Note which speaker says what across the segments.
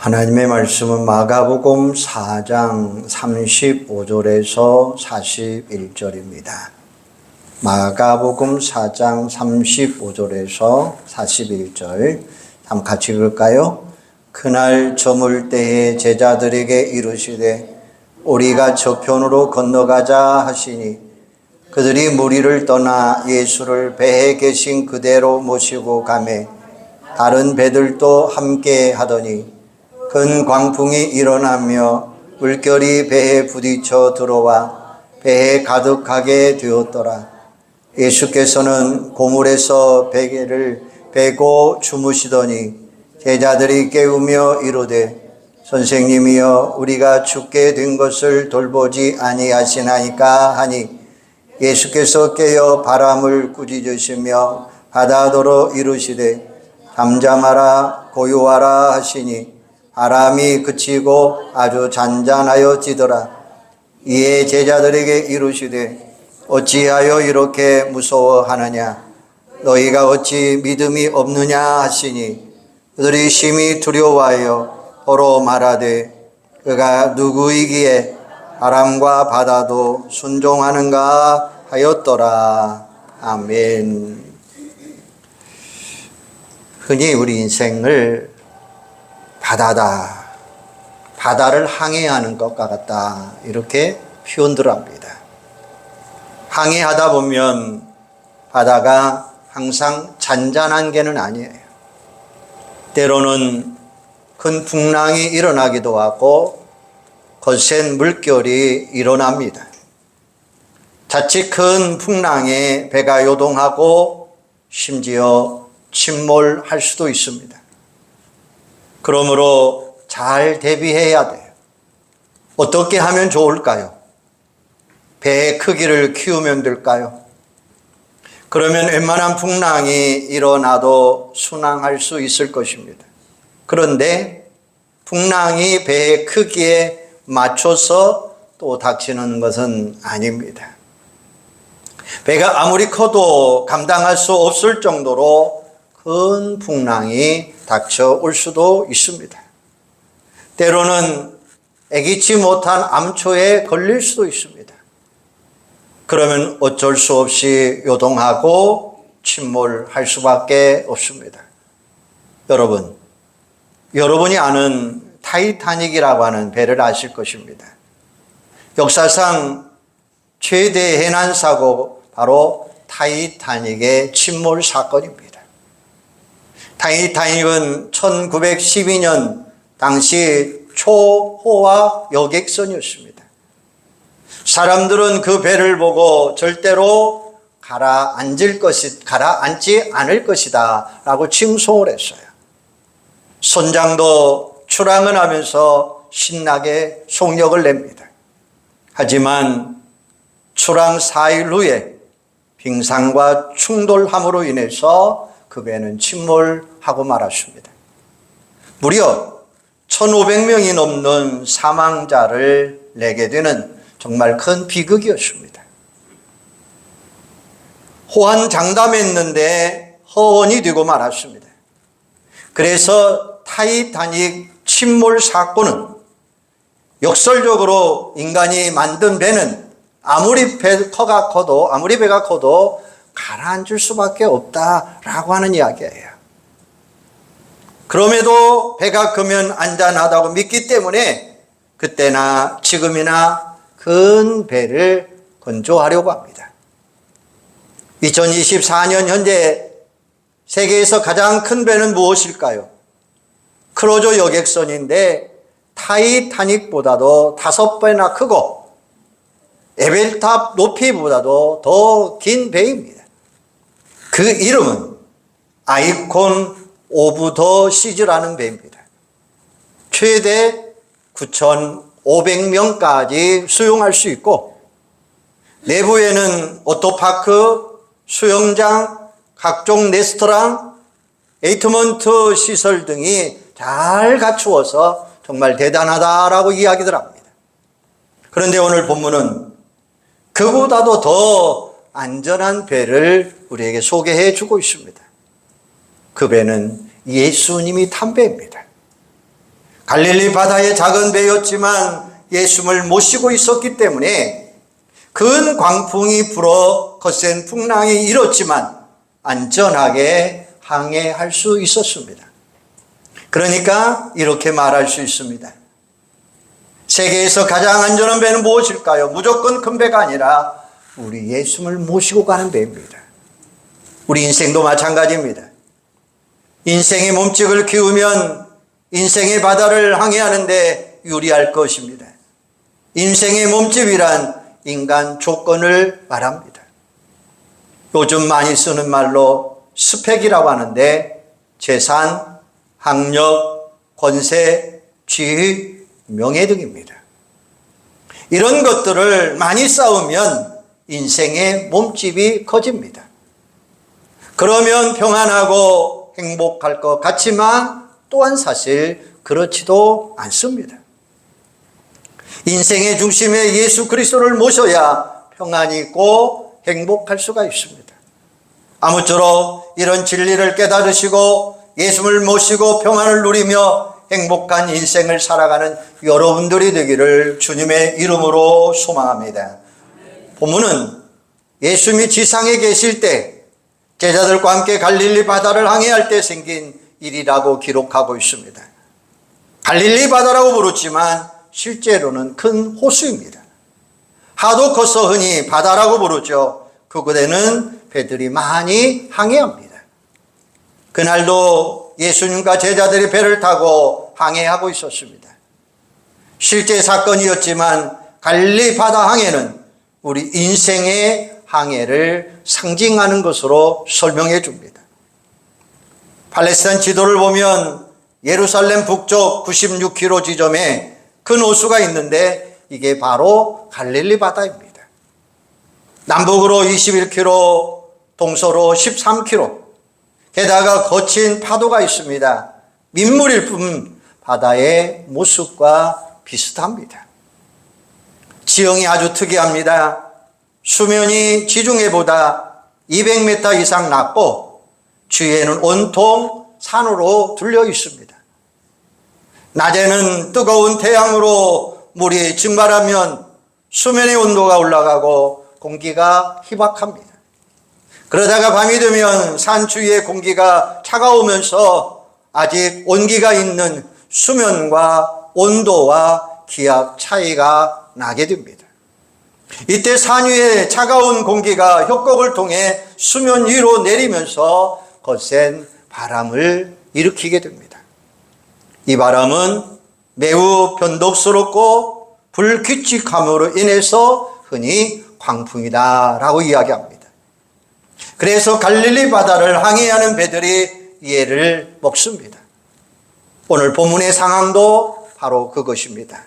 Speaker 1: 하나님의 말씀은 마가복음 4장 35절에서 41절입니다. 마가복음 4장 35절에서 41절 한번 같이 읽을까요? 그날 저물 때에 제자들에게 이르시되 우리가 저편으로 건너가자 하시니 그들이 무리를 떠나 예수를 배에 계신 그대로 모시고 가매 다른 배들도 함께 하더니 큰 광풍이 일어나며 물결이 배에 부딪혀 들어와 배에 가득하게 되었더라. 예수께서는 고물에서 베개를 베고 주무시더니 제자들이 깨우며 이르되 선생님이여 우리가 죽게 된 것을 돌보지 아니하시나이까 하니 예수께서 깨어 바람을 꾸짖으시며 바다더러 이르시되 잠잠하라 고요하라 하시니 바람이 그치고 아주 잔잔하여지더라. 이에 제자들에게 이르시되 어찌하여 이렇게 무서워하느냐 너희가 어찌 믿음이 없느냐 하시니 그들이 심히 두려워하여 서로 말하되 그가 누구이기에 바람과 바다도 순종하는가 하였더라. 아멘. 흔히 우리 인생을 바다다, 바다를 항해하는 것과 같다 이렇게 표현들 합니다. 항해하다 보면 바다가 항상 잔잔한 게는 아니에요. 때로는 큰 풍랑이 일어나기도 하고 거센 물결이 일어납니다. 자칫 큰 풍랑에 배가 요동하고 심지어 침몰할 수도 있습니다. 그러므로 잘 대비해야 돼요. 어떻게 하면 좋을까요? 배의 크기를 키우면 될까요? 그러면 웬만한 풍랑이 일어나도 순항할 수 있을 것입니다. 그런데 풍랑이 배의 크기에 맞춰서 또 닥치는 것은 아닙니다. 배가 아무리 커도 감당할 수 없을 정도로 큰 풍랑이 닥쳐올 수도 있습니다. 때로는 예기치 못한 암초에 걸릴 수도 있습니다. 그러면 어쩔 수 없이 요동하고 침몰할 수밖에 없습니다. 여러분이 아는 타이타닉이라고 하는 배를 아실 것입니다. 역사상 최대 해난 사고 바로 타이타닉의 침몰 사건입니다. 타이타닉은 1912년 당시 초호화 여객선이었습니다. 사람들은 그 배를 보고 절대로 가라앉지 않을 것이다 라고 칭송을 했어요. 선장도 출항을 하면서 신나게 속력을 냅니다. 하지만 출항 4일 후에 빙상과 충돌함으로 인해서 그 배는 침몰하고 말았습니다. 무려 1,500명이 넘는 사망자를 내게 되는 정말 큰 비극이었습니다. 호환장담했는데 허언이 되고 말았습니다. 그래서 타이타닉 침몰 사건은 역설적으로 인간이 만든 배는 아무리 배가 커도 가라앉을 수밖에 없다라고 하는 이야기예요. 그럼에도 배가 크면 안전하다고 믿기 때문에 그때나 지금이나 큰 배를 건조하려고 합니다. 2024년 현재 세계에서 가장 큰 배는 무엇일까요? 크루즈 여객선인데 타이타닉보다도 5배나 크고 에벨탑 높이보다도 더 긴 배입니다. 그 이름은 아이콘 오브 더 시즈라는 배입니다. 최대 9,500명까지 수용할 수 있고 내부에는 오토파크, 수영장, 각종 레스토랑, 에이트먼트 시설 등이 잘 갖추어서 정말 대단하다라고 이야기들 합니다. 그런데 오늘 본문은 그보다도 더 안전한 배를 우리에게 소개해 주고 있습니다. 그 배는 예수님이 탄 배입니다. 갈릴리 바다의 작은 배였지만 예수님을 모시고 있었기 때문에 큰 광풍이 불어 거센 풍랑이 일었지만 안전하게 항해할 수 있었습니다. 그러니까 이렇게 말할 수 있습니다. 세계에서 가장 안전한 배는 무엇일까요? 무조건 큰 배가 아니라 우리 예수님을 모시고 가는 배입니다. 우리 인생도 마찬가지입니다. 인생의 몸집을 키우면 인생의 바다를 항해하는데 유리할 것입니다. 인생의 몸집이란 인간 조건을 말합니다. 요즘 많이 쓰는 말로 스펙이라고 하는데 재산, 학력, 권세, 지위, 명예 등입니다. 이런 것들을 많이 쌓으면 인생의 몸집이 커집니다. 그러면 평안하고 행복할 것 같지만 또한 사실 그렇지도 않습니다. 인생의 중심에 예수 그리스도를 모셔야 평안이 있고 행복할 수가 있습니다. 아무쪼록 이런 진리를 깨달으시고 예수를 모시고 평안을 누리며 행복한 인생을 살아가는 여러분들이 되기를 주님의 이름으로 소망합니다. 본문은 예수님이 지상에 계실 때 제자들과 함께 갈릴리 바다를 항해할 때 생긴 일이라고 기록하고 있습니다. 갈릴리 바다라고 부르지만 실제로는 큰 호수입니다. 하도 커서 흔히 바다라고 부르죠. 그곳에는 배들이 많이 항해합니다. 그날도 예수님과 제자들이 배를 타고 항해하고 있었습니다. 실제 사건이었지만 갈릴리 바다 항해는 우리 인생의 항해를 상징하는 것으로 설명해 줍니다. 팔레스타인 지도를 보면 예루살렘 북쪽 96km 지점에 큰 호수가 있는데 이게 바로 갈릴리 바다입니다. 남북으로 21km, 동서로 13km, 게다가 거친 파도가 있습니다. 민물일 뿐 바다의 모습과 비슷합니다. 지형이 아주 특이합니다. 수면이 지중해보다 200m 이상 낮고 주위에는 온통 산으로 둘려 있습니다. 낮에는 뜨거운 태양으로 물이 증발하면 수면의 온도가 올라가고 공기가 희박합니다. 그러다가 밤이 되면 산 주위의 공기가 차가우면서 아직 온기가 있는 수면과 온도와 기압 차이가 나게 됩니다. 이때 산 위에 차가운 공기가 협곡을 통해 수면 위로 내리면서 거센 바람을 일으키게 됩니다. 이 바람은 매우 변덕스럽고 불규칙함으로 인해서 흔히 광풍이다라고 이야기합니다. 그래서 갈릴리 바다를 항해하는 배들이 이해를 먹습니다. 오늘 본문의 상황도 바로 그것입니다.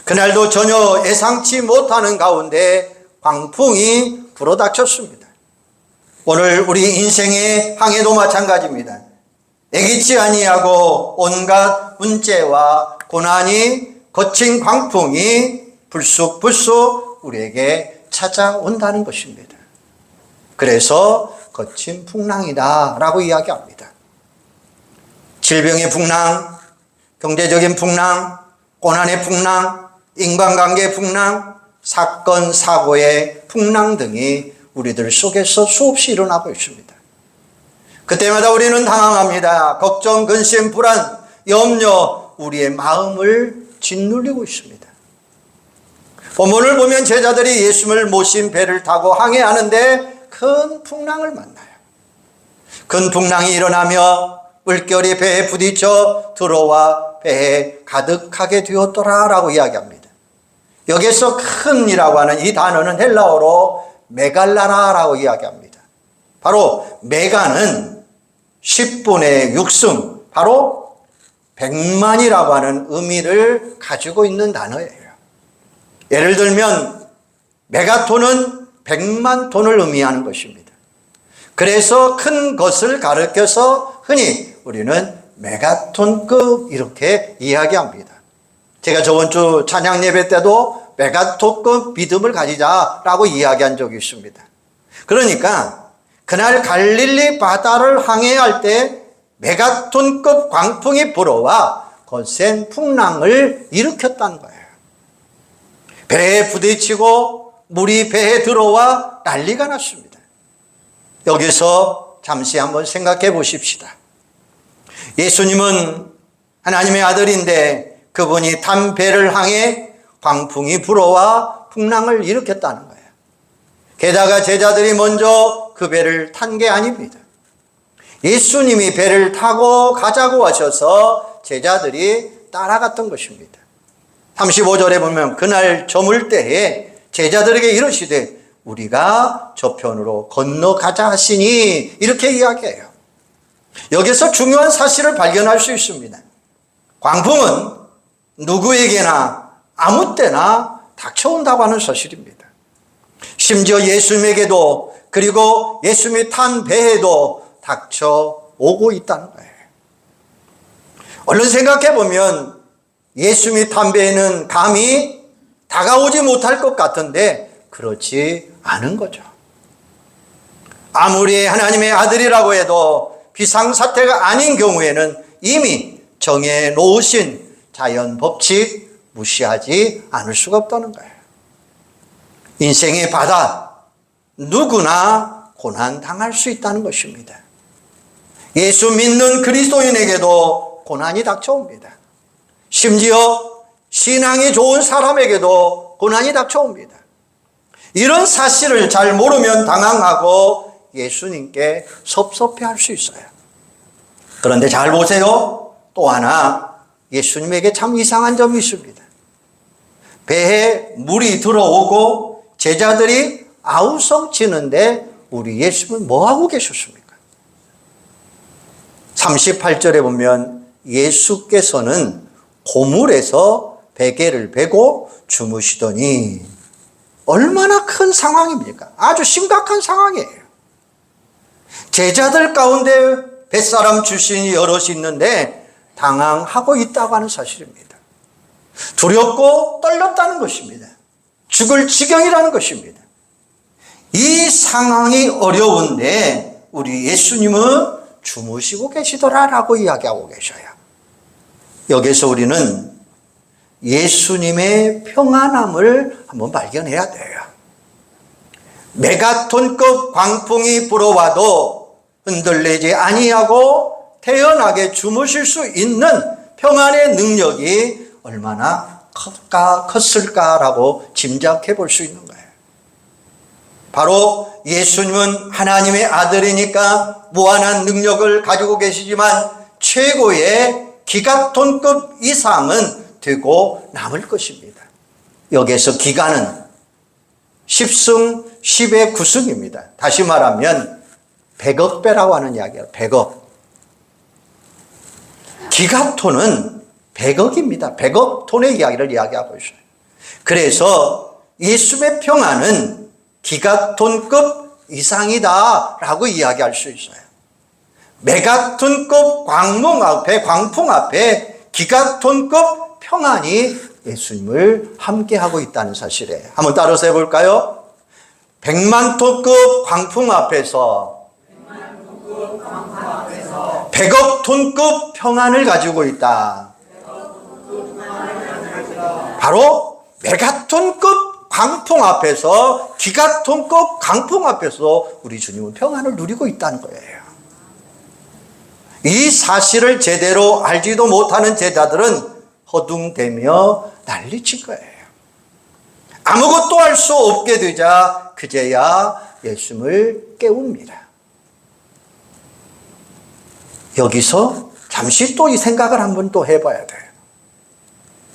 Speaker 1: 그날도 전혀 예상치 못하는 가운데 광풍이 불어닥쳤습니다. 오늘 우리 인생의 항해도 마찬가지입니다. 예기치 아니하고 온갖 문제와 고난이 거친 광풍이 불쑥불쑥 우리에게 찾아온다는 것입니다. 그래서 거친 풍랑이다 라고 이야기합니다. 질병의 풍랑, 경제적인 풍랑, 고난의 풍랑, 인간관계의 풍랑, 사건, 사고의 풍랑 등이 우리들 속에서 수없이 일어나고 있습니다. 그때마다 우리는 당황합니다. 걱정, 근심, 불안, 염려, 우리의 마음을 짓눌리고 있습니다. 본문을 보면 제자들이 예수님을 모신 배를 타고 항해하는데 큰 풍랑을 만나요. 큰 풍랑이 일어나며 물결이 배에 부딪혀 들어와 배에 가득하게 되었더라라고 이야기합니다. 여기서 큰이라고 하는 이 단어는 헬라어로 메갈라라라고 이야기합니다. 바로 메가는 10분의 6승, 바로 100만이라고 하는 의미를 가지고 있는 단어예요. 예를 들면 메가톤은 100만 톤을 의미하는 것입니다. 그래서 큰 것을 가리켜서 흔히 우리는 메가톤급 이렇게 이야기합니다. 제가 저번 주 찬양 예배 때도 메가톤급 믿음을 가지자라고 이야기한 적이 있습니다. 그러니까 그날 갈릴리 바다를 항해할 때 메가톤급 광풍이 불어와 거센 풍랑을 일으켰다는 거예요. 배에 부딪히고 물이 배에 들어와 난리가 났습니다. 여기서 잠시 한번 생각해 보십시다. 예수님은 하나님의 아들인데 그분이 탄 배를 향해 광풍이 불어와 풍랑을 일으켰다는 거예요. 게다가 제자들이 먼저 그 배를 탄 게 아닙니다. 예수님이 배를 타고 가자고 하셔서 제자들이 따라갔던 것입니다. 35절에 보면 그날 저물 때에 제자들에게 이르시되 우리가 저편으로 건너가자 하시니 이렇게 이야기해요. 여기서 중요한 사실을 발견할 수 있습니다. 광풍은 누구에게나 아무 때나 닥쳐온다고 하는 사실입니다. 심지어 예수님에게도 그리고 예수님이 탄 배에도 닥쳐오고 있다는 거예요. 얼른 생각해 보면 예수님이 탄 배에는 감히 다가오지 못할 것 같은데 그렇지 않은 거죠. 아무리 하나님의 아들이라고 해도 비상사태가 아닌 경우에는 이미 정해 놓으신 자연 법칙 무시하지 않을 수가 없다는 거예요. 인생의 바다 누구나 고난 당할 수 있다는 것입니다. 예수 믿는 그리스도인에게도 고난이 닥쳐옵니다. 심지어 신앙이 좋은 사람에게도 고난이 닥쳐옵니다. 이런 사실을 잘 모르면 당황하고 예수님께 섭섭해할 수 있어요. 그런데 잘 보세요. 또 하나 예수님에게 참 이상한 점이 있습니다. 배에 물이 들어오고 제자들이 아우성치는데 우리 예수님은 뭐하고 계셨습니까? 38절에 보면 예수께서는 고물에서 베개를 베고 주무시더니 얼마나 큰 상황입니까? 아주 심각한 상황이에요. 제자들 가운데 뱃사람 출신이 여럿이 있는데 당황하고 있다고 하는 사실입니다. 두렵고 떨렸다는 것입니다. 죽을 지경이라는 것입니다. 이 상황이 어려운데 우리 예수님은 주무시고 계시더라라고 이야기하고 계셔요. 여기서 우리는 예수님의 평안함을 한번 발견해야 돼요. 메가톤급 광풍이 불어와도 흔들리지 아니하고 태연하게 주무실 수 있는 평안의 능력이 얼마나 컸을까라고 짐작해 볼 수 있는 거예요. 바로 예수님은 하나님의 아들이니까 무한한 능력을 가지고 계시지만 최고의 기가톤급 이상은 되고 남을 것입니다. 여기에서 기가는 10승 10의 9승입니다. 다시 말하면 100억 배라고 하는 이야기예요. 100억. 기가톤은 100억입니다. 100억 톤의 이야기를 이야기하고 있어요. 그래서 예수의 평안은 기가톤급 이상이다라고 이야기할 수 있어요. 메가톤급 광풍 앞에 기가톤급 평안이 예수님을 함께하고 있다는 사실이에요. 한번 따라서 해볼까요? 100만 톤급 광풍 앞에서 100억 톤급 평안을 가지고 있다. 바로 메가톤급 광풍 앞에서 기가톤급 광풍 앞에서 우리 주님은 평안을 누리고 있다는 거예요. 이 사실을 제대로 알지도 못하는 제자들은 허둥대며 난리칠 거예요. 아무것도 알 수 없게 되자 그제야 예수님을 깨웁니다. 여기서 잠시 또 이 생각을 한번 또 해봐야 돼요.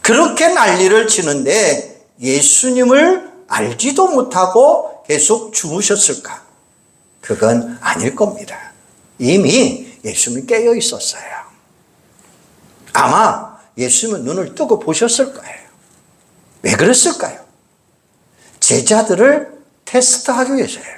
Speaker 1: 그렇게 난리를 치는데 예수님을 알지도 못하고 계속 주무셨을까? 그건 아닐 겁니다. 이미 예수님이 깨어 있었어요. 아마 예수님은 눈을 뜨고 보셨을 거예요. 왜 그랬을까요? 제자들을 테스트하기 위해서예요.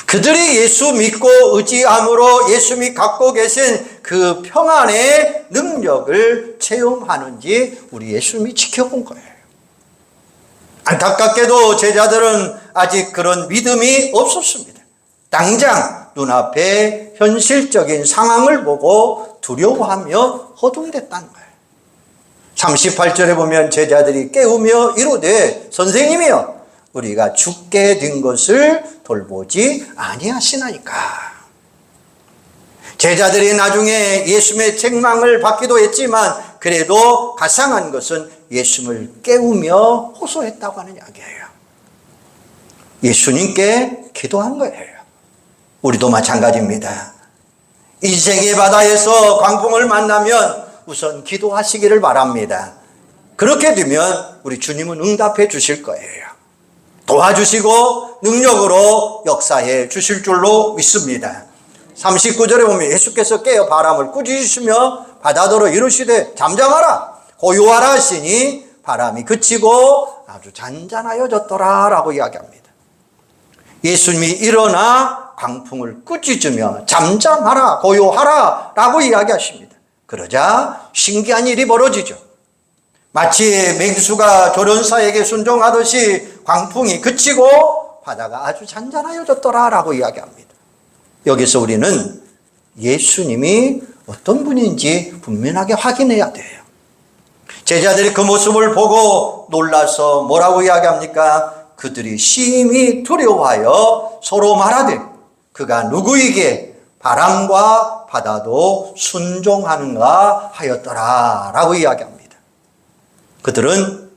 Speaker 1: 그들이 예수 믿고 의지함으로 예수님이 갖고 계신 그 평안의 능력을 체험하는지 우리 예수님이 지켜본 거예요. 안타깝게도 제자들은 아직 그런 믿음이 없었습니다. 당장 눈앞에 현실적인 상황을 보고 두려워하며 허둥댔다는 거예요. 38절에 보면 제자들이 깨우며 이르되 선생님이여 우리가 죽게 된 것을 돌보지 아니하시나이까. 제자들이 나중에 예수님의 책망을 받기도 했지만 그래도 가상한 것은 예수님을 깨우며 호소했다고 하는 이야기예요. 예수님께 기도한 거예요. 우리도 마찬가지입니다. 이 세계 바다에서 광풍을 만나면 우선 기도하시기를 바랍니다. 그렇게 되면 우리 주님은 응답해 주실 거예요. 도와주시고 능력으로 역사해 주실 줄로 믿습니다. 39절에 보면 예수께서 깨어 바람을 꾸짖으시며 바다더러 이르시되 잠잠하라 고요하라 하시니 바람이 그치고 아주 잔잔하여졌더라 라고 이야기합니다. 예수님이 일어나 광풍을 꾸짖으며 잠잠하라 고요하라 라고 이야기하십니다. 그러자 신기한 일이 벌어지죠. 마치 맹수가 조련사에게 순종하듯이 광풍이 그치고 바다가 아주 잔잔하여졌더라 라고 이야기합니다. 여기서 우리는 예수님이 어떤 분인지 분명하게 확인해야 돼요. 제자들이 그 모습을 보고 놀라서 뭐라고 이야기합니까? 그들이 심히 두려워하여 서로 말하되 그가 누구에게 바람과 바다도 순종하는가 하였더라 라고 이야기합니다. 그들은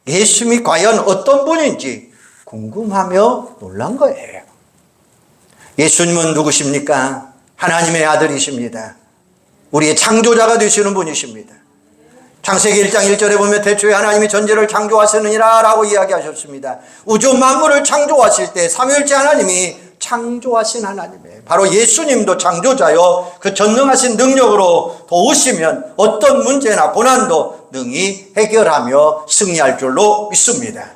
Speaker 1: 예수님이 과연 어떤 분인지 궁금하며 놀란 거예요. 예수님은 누구십니까? 하나님의 아들이십니다. 우리의 창조자가 되시는 분이십니다. 창세기 1장 1절에 보면 태초에 하나님이 전지를 창조하시느니라 라고 이야기하셨습니다. 우주 만물을 창조하실 때 삼위일체 하나님이 창조하신 하나님이에요. 바로 예수님도 창조자요 그 전능하신 능력으로 도우시면 어떤 문제나 고난도 능히 해결하며 승리할 줄로 믿습니다.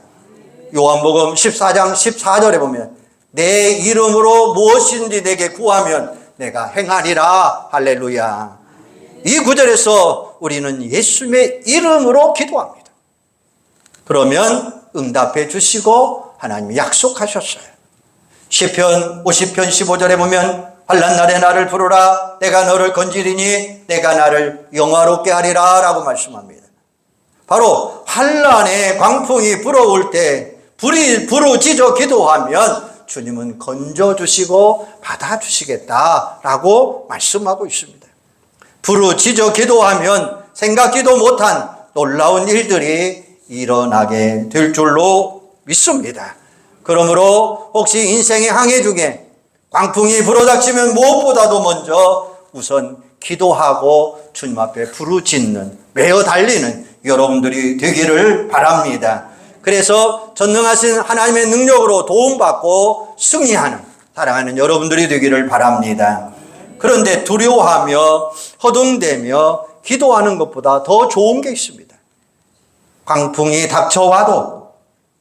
Speaker 1: 요한복음 14장 14절에 보면 내 이름으로 무엇인지 내게 구하면 내가 행하리라. 할렐루야. 이 구절에서 우리는 예수님의 이름으로 기도합니다. 그러면 응답해 주시고 하나님이 약속하셨어요. 시편 50편 15절에 보면 환난 날에 나를 부르라 내가 너를 건지리니 내가 나를 영화롭게 하리라 라고 말씀합니다. 바로 환난의 광풍이 불어올 때 불이 부르짖어 기도하면 주님은 건져주시고 받아주시겠다라고 말씀하고 있습니다. 부르짖어 기도하면 생각지도 못한 놀라운 일들이 일어나게 될 줄로 믿습니다. 그러므로 혹시 인생의 항해 중에 광풍이 불어닥치면 무엇보다도 먼저 우선 기도하고 주님 앞에 부르짖는 메어 달리는 여러분들이 되기를 바랍니다. 그래서 전능하신 하나님의 능력으로 도움받고 승리하는 사랑하는 여러분들이 되기를 바랍니다. 그런데 두려워하며 허둥대며 기도하는 것보다 더 좋은 게 있습니다. 광풍이 닥쳐와도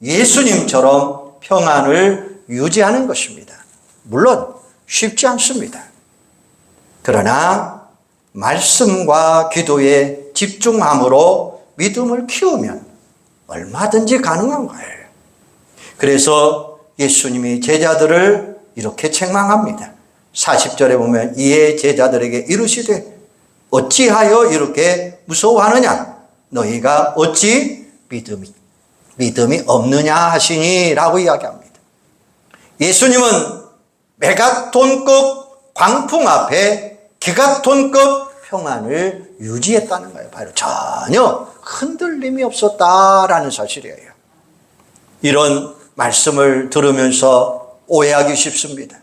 Speaker 1: 예수님처럼 평안을 유지하는 것입니다. 물론 쉽지 않습니다. 그러나 말씀과 기도에 집중함으로 믿음을 키우면 얼마든지 가능한 거예요. 그래서 예수님이 제자들을 이렇게 책망합니다. 40절에 보면 이에 제자들에게 이르시되 어찌하여 이렇게 무서워하느냐 너희가 어찌 믿음이 없느냐 하시니 라고 이야기합니다. 예수님은 메가톤급 광풍 앞에 기가톤급 평안을 유지했다는 거예요. 바로 전혀 흔들림이 없었다라는 사실이에요. 이런 말씀을 들으면서 오해하기 쉽습니다.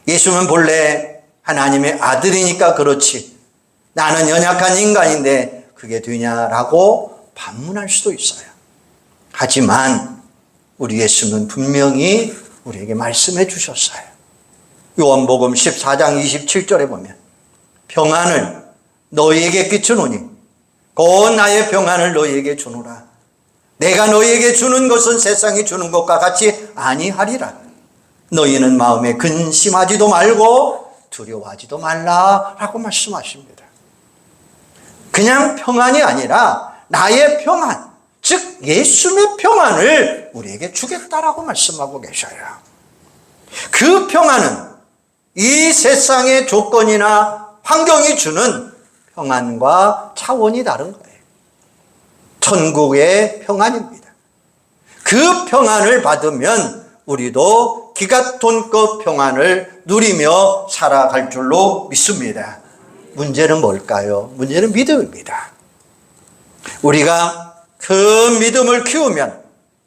Speaker 1: 예수는 본래 하나님의 아들이니까 그렇지 나는 연약한 인간인데 그게 되냐라고 반문할 수도 있어요. 하지만 우리 예수는 분명히 우리에게 말씀해 주셨어요. 요한복음 14장 27절에 보면 평안을 너희에게 끼치노니 곧 나의 평안을 너희에게 주노라. 내가 너희에게 주는 것은 세상이 주는 것과 같이 아니하리라. 너희는 마음에 근심하지도 말고 두려워하지도 말라라고 말씀하십니다. 그냥 평안이 아니라 나의 평안, 즉 예수님의 평안을 우리에게 주겠다라고 말씀하고 계셔요. 그 평안은 이 세상의 조건이나 환경이 주는 평안과 차원이 다른 거예요. 천국의 평안입니다. 그 평안을 받으면 우리도 기가톤급 평안을 누리며 살아갈 줄로 믿습니다. 문제는 뭘까요? 문제는 믿음입니다. 우리가 그 믿음을 키우면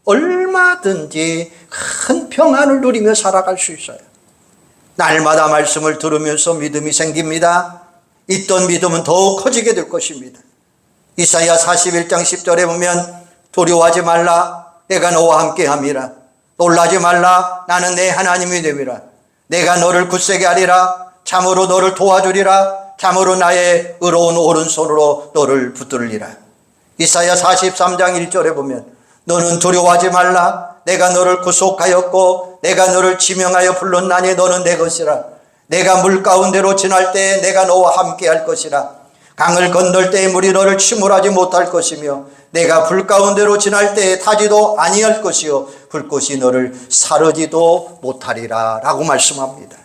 Speaker 1: 얼마든지 큰 평안을 누리며 살아갈 수 있어요. 날마다 말씀을 들으면서 믿음이 생깁니다. 있던 믿음은 더욱 커지게 될 것입니다. 이사야 41장 10절에 보면 두려워하지 말라 내가 너와 함께함이라. 놀라지 말라 나는 내 하나님이 됨이라. 내가 너를 굳세게 하리라. 참으로 너를 도와주리라. 참으로 나의 의로운 오른손으로 너를 붙들리라. 이사야 43장 1절에 보면 너는 두려워하지 말라. 내가 너를 구속하였고 내가 너를 지명하여 불렀나니 너는 내 것이라. 내가 물 가운데로 지날 때 내가 너와 함께 할 것이라. 강을 건널 때에 물이 너를 침몰하지 못할 것이며 내가 불 가운데로 지날 때에 타지도 아니할 것이요 불꽃이 너를 사르지도 못하리라 라고 말씀합니다.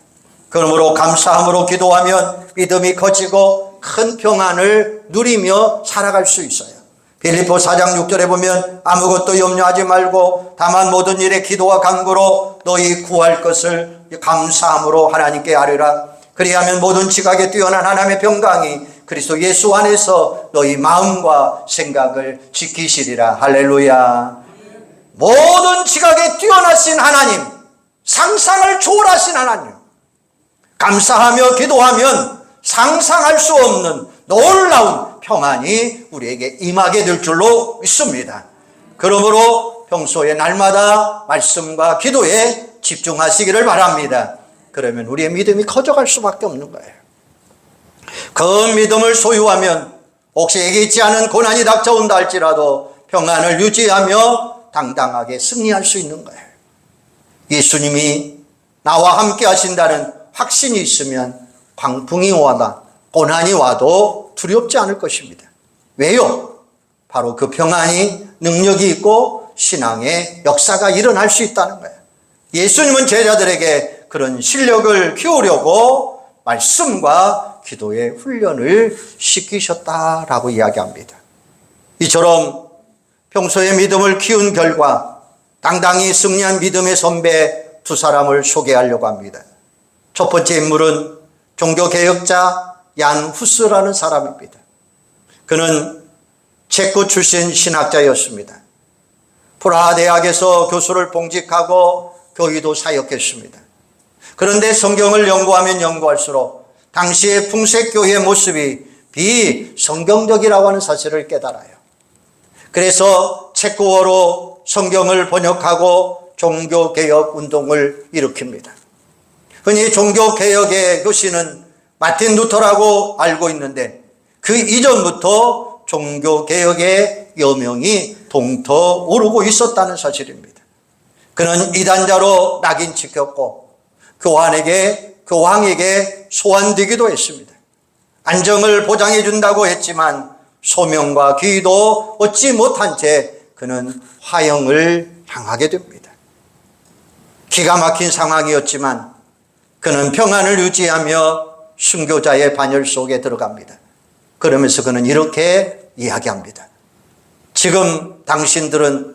Speaker 1: 그러므로 감사함으로 기도하면 믿음이 커지고 큰 평안을 누리며 살아갈 수 있어요. 빌립보 4장 6절에 보면 아무것도 염려하지 말고 다만 모든 일에 기도와 간구로 너희 구할 것을 감사함으로 하나님께 아뢰라. 그리하면 모든 지각에 뛰어난 하나님의 평강이 그리스도 예수 안에서 너희 마음과 생각을 지키시리라. 할렐루야. 모든 지각에 뛰어나신 하나님, 상상을 초월하신 하나님, 감사하며 기도하면 상상할 수 없는 놀라운 평안이 우리에게 임하게 될 줄로 믿습니다. 그러므로 평소에 날마다 말씀과 기도에 집중하시기를 바랍니다. 그러면 우리의 믿음이 커져갈 수밖에 없는 거예요. 그 믿음을 소유하면 혹시 예기치 않은 고난이 닥쳐온다 할지라도 평안을 유지하며 당당하게 승리할 수 있는 거예요. 예수님이 나와 함께 하신다는 확신이 있으면 광풍이 와도 고난이 와도 두렵지 않을 것입니다. 왜요? 바로 그 평안이 능력이 있고 신앙의 역사가 일어날 수 있다는 거예요. 예수님은 제자들에게 그런 실력을 키우려고 말씀과 기도의 훈련을 시키셨다라고 이야기합니다. 이처럼 평소에 믿음을 키운 결과 당당히 승리한 믿음의 선배 두 사람을 소개하려고 합니다. 첫 번째 인물은 종교개혁자 얀 후스라는 사람입니다. 그는 체코 출신 신학자였습니다. 프라하 대학에서 교수를 봉직하고 교의도 사역했습니다. 그런데 성경을 연구하면 연구할수록 당시의 풍색교회의 모습이 비성경적이라고 하는 사실을 깨달아요. 그래서 체코어로 성경을 번역하고 종교개혁 운동을 일으킵니다. 흔히 종교개혁의 교신은 마틴 루터라고 알고 있는데 그 이전부터 종교개혁의 여명이 동터 오르고 있었다는 사실입니다. 그는 이단자로 낙인 찍혔고 교황에게 소환되기도 했습니다. 안정을 보장해 준다고 했지만 소명과 기도 얻지 못한 채 그는 화형을 당하게 됩니다. 기가 막힌 상황이었지만 그는 평안을 유지하며 순교자의 반열 속에 들어갑니다. 그러면서 그는 이렇게 이야기합니다. 지금 당신들은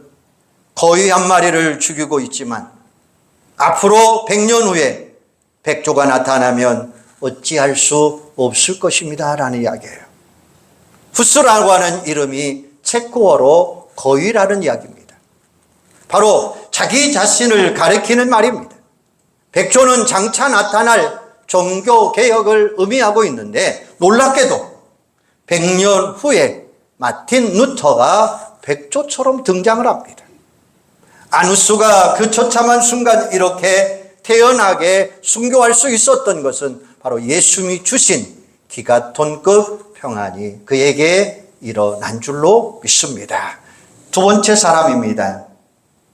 Speaker 1: 거위 한 마리를 죽이고 있지만 앞으로 100년 후에 백조가 나타나면 어찌할 수 없을 것입니다 라는 이야기예요. 후스라고 하는 이름이 체코어로 거위라는 이야기입니다. 바로 자기 자신을 가리키는 말입니다. 백조는 장차 나타날 종교개혁을 의미하고 있는데 놀랍게도 100년 후에 마틴 루터가 백조처럼 등장을 합니다. 아누스가 그 처참한 순간 이렇게 태연하게 순교할 수 있었던 것은 바로 예수님이 주신 기가톤급 평안이 그에게 일어난 줄로 믿습니다. 두 번째 사람입니다.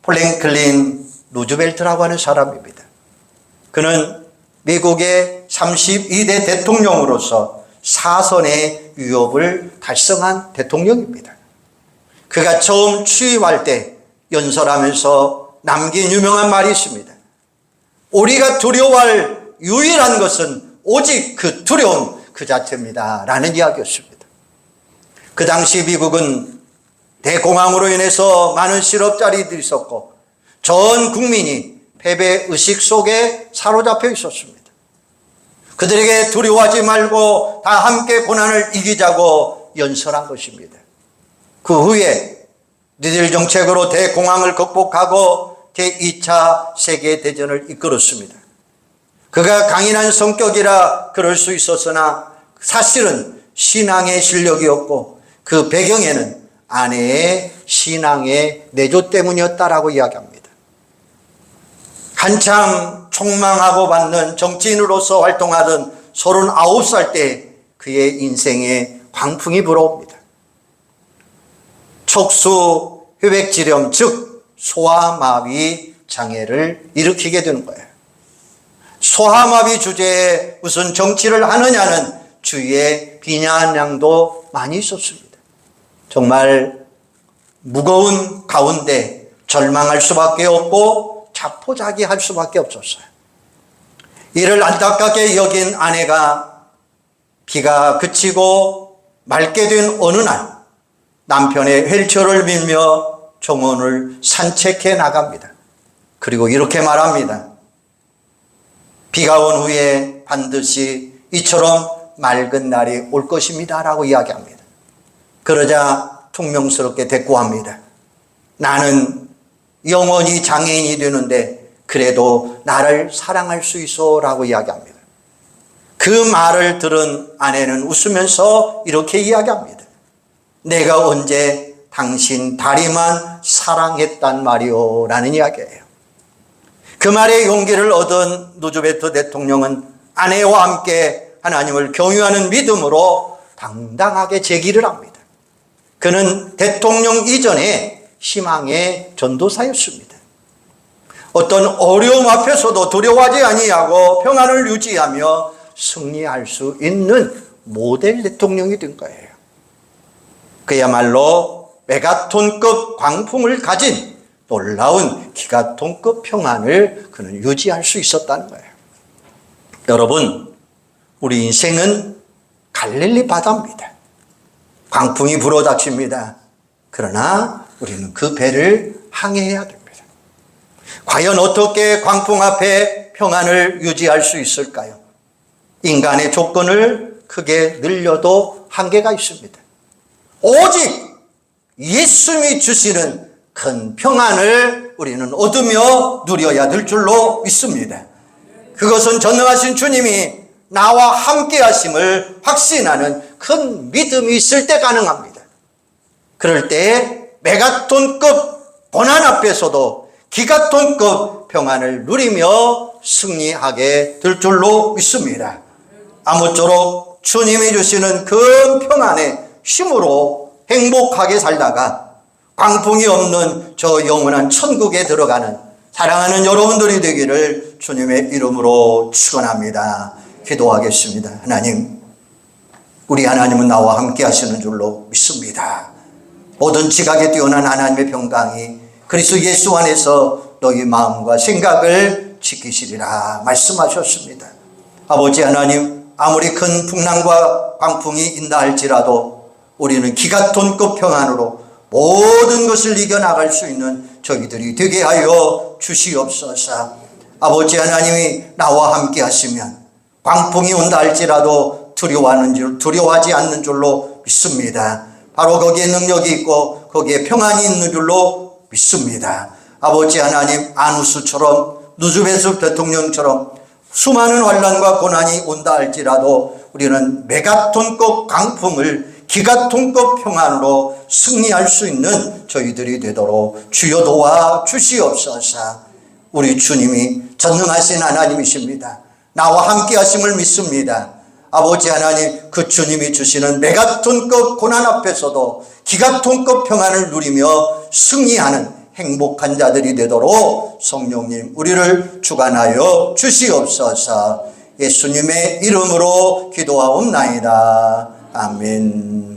Speaker 1: 프랭클린 루즈벨트라고 하는 사람입니다. 그는 미국의 32대 대통령으로서 사선의 위협을 달성한 대통령입니다. 그가 처음 취임할 때 연설하면서 남긴 유명한 말이 있습니다. 우리가 두려워할 유일한 것은 오직 그 두려움, 그 자체입니다 라는 이야기였습니다. 그 당시 미국은 대공황으로 인해서 많은 실업자리들이 있었고 전 국민이 패배의식 속에 사로잡혀 있었습니다. 그들에게 두려워하지 말고 다 함께 고난을 이기자고 연설한 것입니다. 그 후에 뉴딜 정책으로 대공황을 극복하고 제2차 세계대전을 이끌었습니다. 그가 강인한 성격이라 그럴 수 있었으나 사실은 신앙의 실력이었고 그 배경에는 아내의 신앙의 내조 때문이었다라고 이야기합니다. 한참 촉망하고 받는 정치인으로서 활동하던 39살 때 그의 인생에 광풍이 불어옵니다. 척수 회백질염 즉 소아마비 장애를 일으키게 되는 거예요. 소아마비 주제에 무슨 정치를 하느냐는 주위에 비난량도 많이 있었습니다. 정말 무거운 가운데 절망할 수밖에 없고 자포자기할 수밖에 없었어요. 이를 안타깝게 여긴 아내가 비가 그치고 맑게 된 어느 날 남편의 휠체어를 밀며 정원을 산책해 나갑니다. 그리고 이렇게 말합니다. 비가 온 후에 반드시 이처럼 맑은 날이 올 것입니다 라고 이야기합니다. 그러자 퉁명스럽게 대꾸합니다. 나는 영원히 장애인이 되는데 그래도 나를 사랑할 수 있어 라고 이야기합니다. 그 말을 들은 아내는 웃으면서 이렇게 이야기합니다. 내가 언제 당신 다리만 사랑했단 말이오 라는 이야기예요. 그 말에 용기를 얻은 루즈벨트 대통령은 아내와 함께 하나님을 경유하는 믿음으로 당당하게 제기를 합니다. 그는 대통령 이전에 희망의 전도사였습니다. 어떤 어려움 앞에서도 두려워하지 아니하고 평안을 유지하며 승리할 수 있는 모델 대통령이 된 거예요. 그야말로 메가톤급 광풍을 가진 놀라운 기가톤급 평안을 그는 유지할 수 있었다는 거예요. 여러분, 우리 인생은 갈릴리 바다입니다. 광풍이 불어닥칩니다. 그러나 우리는 그 배를 항해해야 됩니다. 과연 어떻게 광풍 앞에 평안을 유지할 수 있을까요? 인간의 조건을 크게 늘려도 한계가 있습니다. 오직 예수님이 주시는 큰 평안을 우리는 얻으며 누려야 될 줄로 믿습니다. 그것은 전능하신 주님이 나와 함께 하심을 확신하는 큰 믿음이 있을 때 가능합니다. 그럴 때 메가톤급 고난 앞에서도 기가톤급 평안을 누리며 승리하게 될 줄로 믿습니다. 아무쪼록 주님이 주시는 큰 평안의 힘으로 행복하게 살다가 광풍이 없는 저 영원한 천국에 들어가는 사랑하는 여러분들이 되기를 주님의 이름으로 축원합니다. 기도하겠습니다. 하나님, 우리 하나님은 나와 함께 하시는 줄로 믿습니다. 모든 지각에 뛰어난 하나님의 평강이 그리스도 예수 안에서 너희 마음과 생각을 지키시리라 말씀하셨습니다. 아버지 하나님, 아무리 큰 풍랑과 광풍이 있다 할지라도 우리는 기가톤급 평안으로 모든 것을 이겨나갈 수 있는 저희들이 되게 하여 주시옵소서. 아버지 하나님이 나와 함께 하시면 광풍이 온다 할지라도 두려워하지 않는 줄로 믿습니다. 바로 거기에 능력이 있고 거기에 평안이 있는 줄로 믿습니다. 아버지 하나님, 아누스처럼 누즈베스 대통령처럼 수많은 환난과 고난이 온다 할지라도 우리는 메가톤급 광풍을 기가톤급 평안으로 승리할 수 있는 저희들이 되도록 주여 도와 주시옵소서. 우리 주님이 전능하신 하나님이십니다. 나와 함께 하심을 믿습니다. 아버지 하나님, 그 주님이 주시는 메가톤급 고난 앞에서도 기가톤급 평안을 누리며 승리하는 행복한 자들이 되도록 성령님 우리를 주관하여 주시옵소서. 예수님의 이름으로 기도하옵나이다. 아멘.